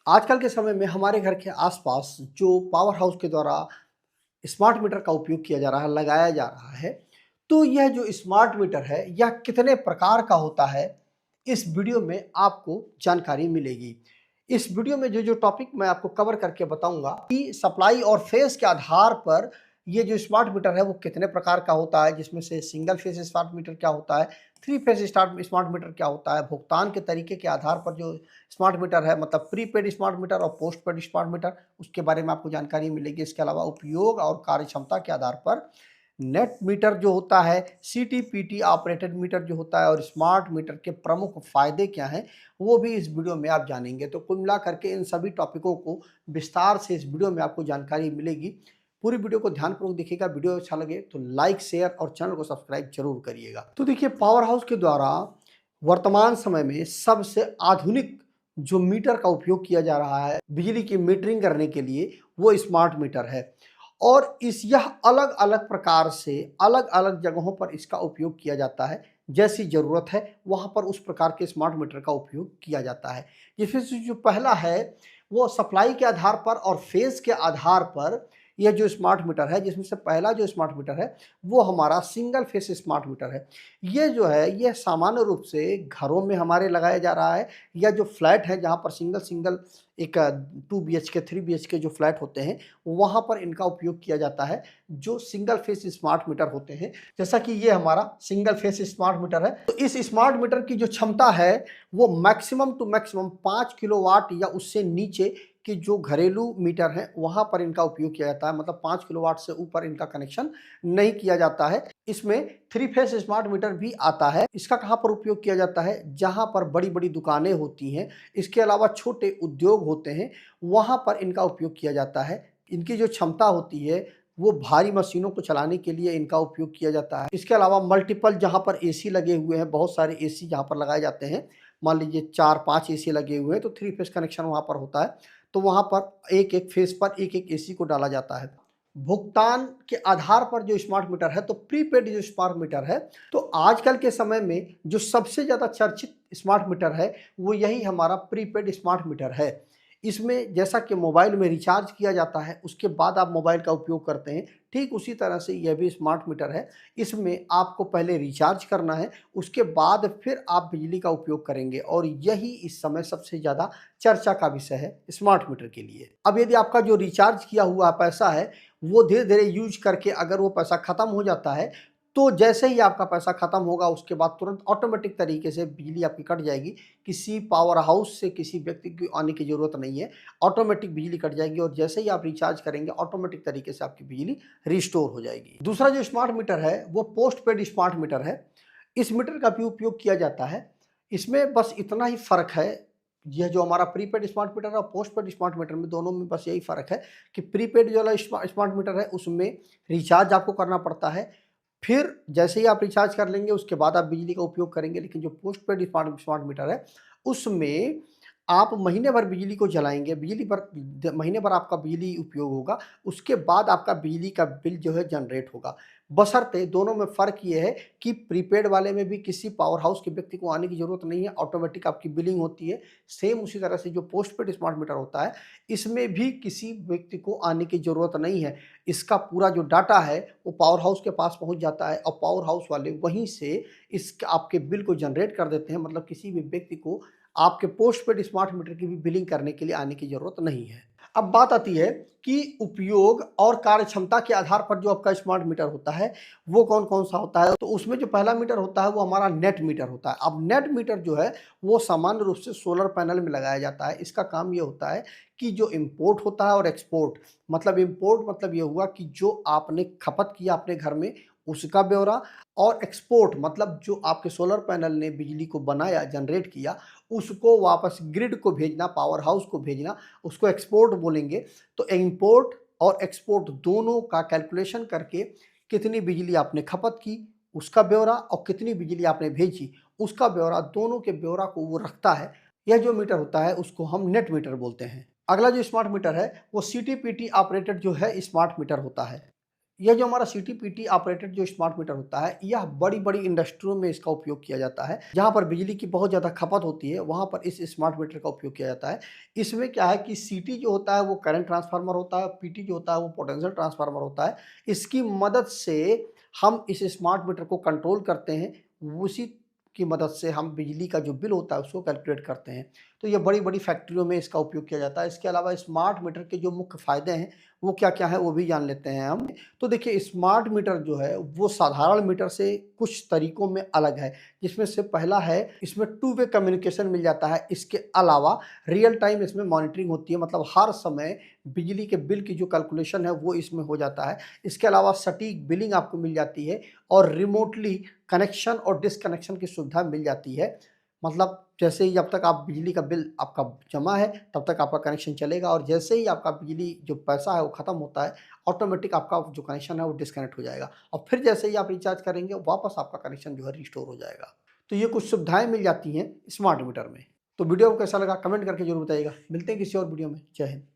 आजकल के समय में हमारे घर के आसपास जो पावर हाउस के द्वारा स्मार्ट मीटर का उपयोग किया जा रहा है, लगाया जा रहा है, तो यह जो स्मार्ट मीटर है, यह कितने प्रकार का होता है, इस वीडियो में आपको जानकारी मिलेगी। इस वीडियो में जो टॉपिक मैं आपको कवर करके बताऊंगा कि सप्लाई और फेस के आधार पर ये जो स्मार्ट मीटर है वो कितने प्रकार का होता है, जिसमें से सिंगल फेस स्मार्ट मीटर क्या होता है, थ्री फेस स्मार्ट मीटर क्या होता है, भुगतान के तरीके के आधार पर जो स्मार्ट मीटर है मतलब प्रीपेड स्मार्ट मीटर और पोस्ट पेड स्मार्ट मीटर, उसके बारे में आपको जानकारी मिलेगी। इसके अलावा उपयोग और कार्य क्षमता के आधार पर नेट मीटर जो होता है, सीटीपीटी ऑपरेटेड मीटर जो होता है और स्मार्ट मीटर के प्रमुख फायदे क्या हैं, वो भी इस वीडियो में आप जानेंगे। तो कुल मिला करके इन सभी टॉपिकों को विस्तार से इस वीडियो में आपको जानकारी मिलेगी। पूरी वीडियो को ध्यानपूर्वक देखिएगा। वीडियो अच्छा लगे तो लाइक, शेयर और चैनल को सब्सक्राइब जरूर करिएगा। तो देखिए, पावर हाउस के द्वारा वर्तमान समय में सबसे आधुनिक जो मीटर का उपयोग किया जा रहा है बिजली की मीटरिंग करने के लिए, वो स्मार्ट मीटर है। और यह अलग अलग प्रकार से अलग अलग जगहों पर इसका उपयोग किया जाता है। जैसी ज़रूरत है वहाँ पर उस प्रकार के स्मार्ट मीटर का उपयोग किया जाता है। जिसमें से जो पहला है वो सप्लाई के आधार पर और फेज के आधार पर यह जो स्मार्ट मीटर है, जिसमें से पहला जो स्मार्ट मीटर है वो हमारा सिंगल फेस स्मार्ट मीटर है। ये जो है यह सामान्य रूप से घरों में हमारे लगाया जा रहा है, या जो फ्लैट है जहाँ पर सिंगल सिंगल एक 2 BHK 3 BHK जो फ्लैट होते हैं वहाँ पर इनका उपयोग किया जाता है, जो सिंगल फेस स्मार्ट मीटर होते हैं। जैसा कि ये हमारा सिंगल फेस स्मार्ट मीटर है, तो इस स्मार्ट मीटर की जो क्षमता है वो मैक्सिमम टू मैक्सिमम 5 किलोवाट या उससे नीचे कि जो घरेलू मीटर हैं वहाँ पर इनका उपयोग किया जाता है। मतलब 5 किलोवाट से ऊपर इनका कनेक्शन नहीं किया जाता है। इसमें थ्री फेस स्मार्ट मीटर भी आता है। इसका कहाँ पर उपयोग किया जाता है? जहाँ पर बड़ी बड़ी दुकानें होती हैं, इसके अलावा छोटे उद्योग होते हैं, वहाँ पर इनका उपयोग किया जाता है। इनकी जो क्षमता होती है वो भारी मशीनों को चलाने के लिए इनका उपयोग किया जाता है। इसके अलावा मल्टीपल जहाँ पर एसी लगे हुए हैं, बहुत सारे एसी जहाँ पर लगाए जाते हैं, मान लीजिए 4-5 एसी लगे हुए हैं तो थ्री फेस कनेक्शन वहाँ पर होता है, तो वहाँ पर एक एक फेस पर एक एक एसी को डाला जाता है। भुगतान के आधार पर जो स्मार्ट मीटर है, तो प्रीपेड जो स्मार्ट मीटर है, तो आजकल के समय में जो सबसे ज़्यादा चर्चित स्मार्ट मीटर है वो यही हमारा प्रीपेड स्मार्ट मीटर है। इसमें जैसा कि मोबाइल में रिचार्ज किया जाता है उसके बाद आप मोबाइल का उपयोग करते हैं, ठीक उसी तरह से यह भी स्मार्ट मीटर है। इसमें आपको पहले रिचार्ज करना है, उसके बाद फिर आप बिजली का उपयोग करेंगे, और यही इस समय सबसे ज़्यादा चर्चा का विषय है स्मार्ट मीटर के लिए। अब यदि आपका जो रिचार्ज किया हुआ पैसा है वो धीरे धीरे यूज करके अगर वो पैसा ख़त्म हो जाता है, तो जैसे ही आपका पैसा ख़त्म होगा उसके बाद तुरंत ऑटोमेटिक तरीके से बिजली आपकी कट जाएगी। किसी पावर हाउस से किसी व्यक्ति की आने की ज़रूरत नहीं है, ऑटोमेटिक बिजली कट जाएगी और जैसे ही आप रिचार्ज करेंगे ऑटोमेटिक तरीके से आपकी बिजली रिस्टोर हो जाएगी। दूसरा जो स्मार्ट मीटर है वो पोस्ट पेड स्मार्ट मीटर है। इस मीटर का भी उपयोग किया जाता है। इसमें बस इतना ही फ़र्क है, यह जो हमारा प्रीपेड स्मार्ट मीटर है और पोस्ट पेड स्मार्ट मीटर में दोनों में बस यही फ़र्क है कि प्रीपेड जो वाला स्मार्ट मीटर है उसमें रिचार्ज आपको करना पड़ता है, फिर जैसे ही आप रिचार्ज कर लेंगे उसके बाद आप बिजली का उपयोग करेंगे। लेकिन जो पोस्ट पेड स्मार्ट मीटर है उसमें आप महीने भर बिजली को जलाएंगे, बिजली पर महीने भर आपका बिजली उपयोग होगा, उसके बाद आपका बिजली का बिल जो है जनरेट होगा। बशर्ते दोनों में फ़र्क ये है कि प्रीपेड वाले में भी किसी पावर हाउस के व्यक्ति को आने की ज़रूरत नहीं है, ऑटोमेटिक आपकी बिलिंग होती है। सेम उसी तरह से जो पोस्ट पेड स्मार्ट मीटर होता है इसमें भी किसी व्यक्ति को आने की ज़रूरत नहीं है। इसका पूरा जो डाटा है वो पावर हाउस के पास पहुंच जाता है और पावर हाउस वाले वहीं से इस आपके बिल को जनरेट कर देते हैं। मतलब किसी भी व्यक्ति को आपके पोस्ट पेड स्मार्ट मीटर की भी बिलिंग करने के लिए आने की ज़रूरत नहीं है। अब बात आती है कि उपयोग और कार्य क्षमता के आधार पर जो आपका स्मार्ट मीटर होता है वो कौन कौन सा होता है। तो उसमें जो पहला मीटर होता है वो हमारा नेट मीटर होता है। अब नेट मीटर जो है वो सामान्य रूप से सोलर पैनल में लगाया जाता है। इसका काम ये होता है कि जो इम्पोर्ट होता है और एक्सपोर्ट, मतलब इम्पोर्ट मतलब ये हुआ कि जो आपने खपत किया अपने घर में उसका ब्यौरा, और एक्सपोर्ट मतलब जो आपके सोलर पैनल ने बिजली को बनाया, जनरेट किया, उसको वापस ग्रिड को भेजना, पावर हाउस को भेजना, उसको एक्सपोर्ट बोलेंगे। तो इंपोर्ट और एक्सपोर्ट दोनों का कैलकुलेशन करके कितनी बिजली आपने खपत की उसका ब्यौरा और कितनी बिजली आपने भेजी उसका ब्यौरा, दोनों के ब्यौरा को वो रखता है। यह जो मीटर होता है उसको हम नेट मीटर बोलते हैं। अगला जो स्मार्ट मीटर है वो सीटीपीटी ऑपरेटेड जो है स्मार्ट मीटर होता है। यह जो हमारा सीटीपीटी ऑपरेटेड जो स्मार्ट मीटर होता है, यह बड़ी-बड़ी इंडस्ट्रियों में इसका उपयोग किया जाता है। जहाँ पर बिजली की बहुत ज़्यादा खपत होती है, वहाँ पर इस स्मार्ट मीटर का उपयोग किया जाता है। इसमें क्या है कि सीटी जो होता है वो करंट ट्रांसफार्मर होता है, पीटी जो होता है वो पोटेंशियल ट्रांसफार्मर होता है। इसकी मदद से हम इस स्मार्ट मीटर को कंट्रोल करते हैं, उसी की मदद से हम बिजली का जो बिल होता है उसको कैलकुलेट करते हैं। तो ये बड़ी-बड़ी फैक्ट्रियों में इसका उपयोग किया जाता है। इसके अलावा स्मार्ट मीटर के जो मुख्य फ़ायदे हैं, वो क्या-क्या हैं वो भी जान लेते हैं हम। तो देखिए स्मार्ट मीटर जो है वो साधारण मीटर से कुछ तरीकों में अलग है, जिसमें से पहला है इसमें टू वे कम्युनिकेशन मिल जाता है। इसके अलावा रियल टाइम इसमें मॉनिटरिंग होती है, मतलब हर समय बिजली के बिल की जो कैलकुलेशन है वो इसमें हो जाता है। इसके अलावा सटीक बिलिंग आपको मिल जाती है और रिमोटली कनेक्शन और डिस्कनेक्शन की सुविधा मिल जाती है। मतलब जैसे ही जब तक आप बिजली का बिल आपका जमा है तब तक आपका कनेक्शन चलेगा और जैसे ही आपका बिजली जो पैसा है वो ख़त्म होता है, ऑटोमेटिक आपका जो कनेक्शन है वो डिस्कनेक्ट हो जाएगा और फिर जैसे ही आप रिचार्ज करेंगे वापस आपका कनेक्शन जो है रिस्टोर हो जाएगा। तो ये कुछ सुविधाएँ मिल जाती हैं स्मार्ट मीटर में। तो वीडियो को कैसा लगा कमेंट करके ज़रूर बताइएगा। मिलते हैं किसी और वीडियो में। जय हिंद।